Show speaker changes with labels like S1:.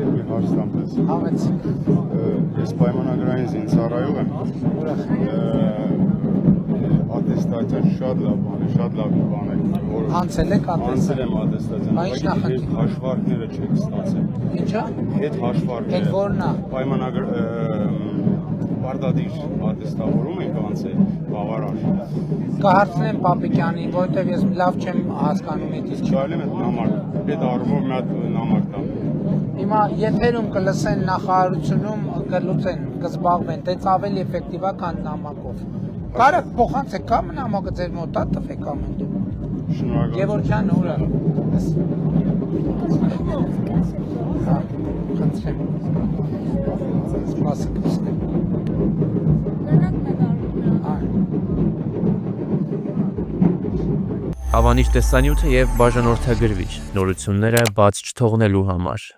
S1: մի հարց տամ ձեզ։
S2: Համեցեք։
S1: Ես պայմանագրային զինծառայող եմ։
S2: Ուրախ։
S1: Ատեստացիան շատ լավ բան է, որ
S2: Անցել եք
S1: անցել եմ ատեստացիան,
S2: Բայց ինչ նախագիծ։
S1: հետ հաշվարկները չեք ստացել։
S2: Ինչա։
S1: Հետ հաշվարկները։
S2: Այդ որն է։
S1: Պայմանագր պարտադիր ատեստավորում ենք անցել, բավարար։
S2: Կհարցնեմ Պապիկյանին, որովհետև ես լավ չեմ հասկանում այդ իսկ։
S1: Կարելի է նամակ, այդ առումով մի հատ նամակ տամ։
S2: Հիմա եթերում կլսեն նախարարությունում կլուծեն, կզբաղվեն, դից ավելի էֆեկտիվ է, քան նամակով։ Կարեք փոխանցեք կամ նամակը ձեր մոտ է տվեք ամեն դու։
S1: Շնորհակալ։
S2: Գևորգյան ուրա։ Հա, խնդրեմ։ Սպասեք, սպասեք։
S3: Հավանիչ տեսանյութը եւ բաժանորդագրվիչ նորությունները բաց չթողնելու համար